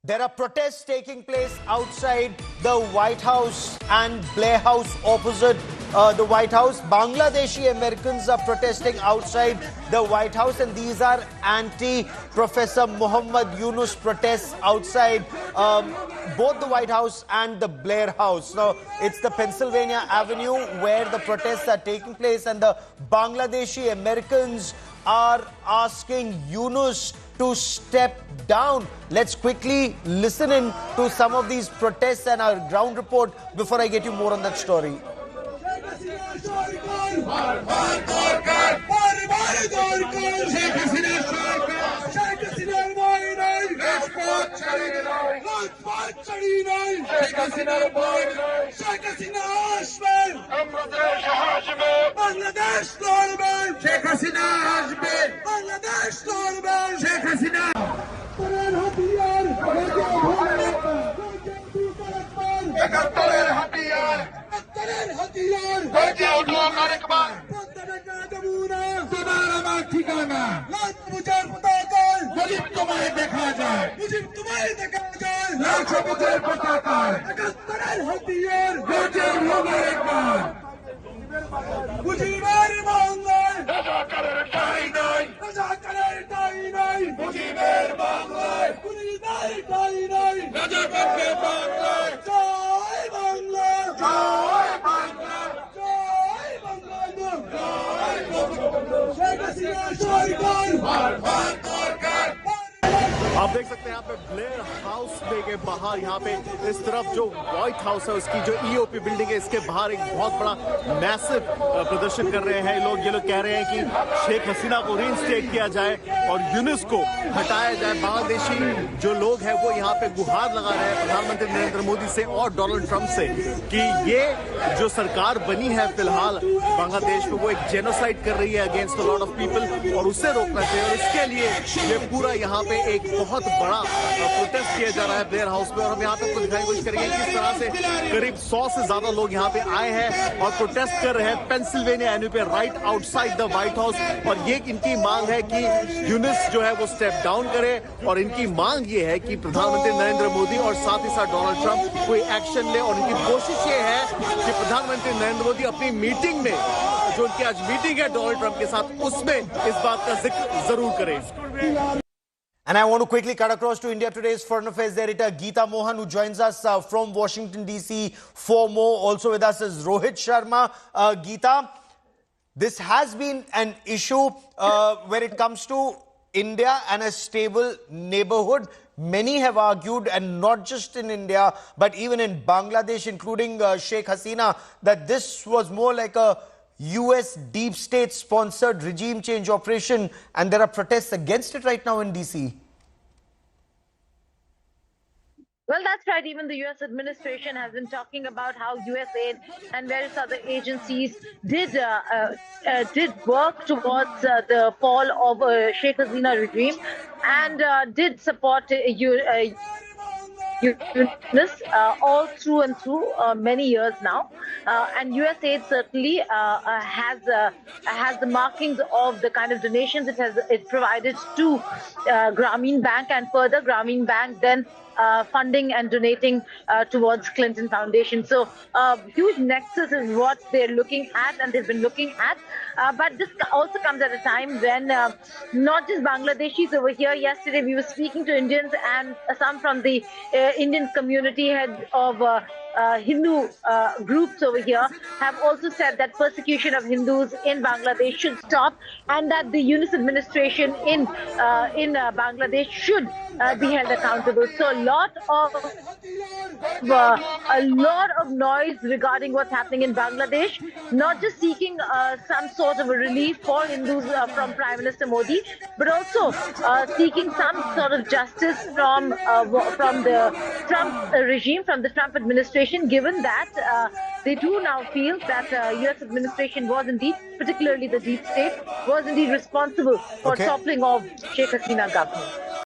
There are protests taking place outside the White House and Blair House opposite the White House. Bangladeshi Americans are protesting outside the White House, and these are anti-Professor Muhammad Yunus protests outside both the White House and the Blair House. Now, it's the Pennsylvania Avenue where the protests are taking place, and the Bangladeshi Americans are asking Yunus to step down. Let's quickly listen in to some of these protests and our ground report before I get you more on that story. आप देख सकते हैं यहाँ पे Blair house के बाहर, यहाँ पे इस तरफ जो व्हाइट हाउस है उसकी जो ईओपी बिल्डिंग है, इसके बाहर एक बहुत बड़ा मैसिव प्रदर्शन कर रहे हैं लोग। ये लोग कह रहे हैं कि शेख हसीना को रीइंस्टेट किया जाए और यूनुस को हटाया जाए। बांग्लादेशी जो लोग हैं वो यहाँ पे गुहार लगा रहे हैं प्रधानमंत्री नरेंद्र मोदी से और डोनाल्ड ट्रंप से कि ये जो सरकार बनी है फिलहाल बांग्लादेश में, वो एक जेनोसाइड कर रही है against a lot of people, और उससे रोकना चाहिए। और इसके लिए ये पूरा यहाँ पे एक बहुत बड़ा प्रोटेस्ट किया जा रहा है ब्लेयर हाउस में, और हम यहाँ पे आपको दिखाने की कोशिश करेंगे किस तरह से करीब 100 से ज्यादा लोग यहाँ पे आए हैं और प्रोटेस्ट कर रहे हैं पेंसिल्वेनिया एवेन्यू पे right outside the white house. और ये इनकी मांग है कि यूनुस जो है वो स्टेप डाउन करे, और इनकी मांग ये है कि प्रधानमंत्री नरेंद्र मोदी और साथ ही साथ डोनाल्ड ट्रंप कोई एक्शन ले। और इनकी कोशिश ये है कि प्रधानमंत्री नरेंद्र मोदी अपनी मीटिंग में, जो उनकी आज मीटिंग है डोनाल्ड ट्रंप के साथ, उसमें इस बात का जिक्र जरूर करें। And I want to quickly cut across to India Today's Foreign Affairs editor Geeta Mohan, who joins us from Washington DC for more. Also with us is Rohit Sharma. Geeta, this has been an issue when it comes to India and a stable neighborhood. Many have argued, and not just in India, but even in Bangladesh, including Sheikh Hasina, that this was more like a US deep state sponsored regime change operation, and there are protests against it right now in DC. Well, that's right. Even the U.S. administration has been talking about how USAID and various other agencies did work towards the fall of Sheikh Hasina regime, and did support Yunus all through and through many years now, and USAID certainly has the markings of the kind of donations it provided to Grameen Bank, and further Grameen Bank then funding and donating towards Clinton Foundation. So huge nexus is what they're looking at, and they've been looking at. But this also comes at a time when not just Bangladeshis over here. Yesterday we were speaking to Indians, and some from the Indian community, head of Hindu groups over here, have also said that persecution of Hindus in Bangladesh should stop, and that the Yunus administration in Bangladesh should be held accountable. So a lot of noise regarding what's happening in Bangladesh, not just seeking some sort of a relief for Hindus from Prime Minister Modi, but also seeking some sort of justice from the Trump regime, from the Trump administration, given that they do now feel that US administration was indeed, particularly the deep state, was indeed responsible for toppling of Sheikh Hasina government.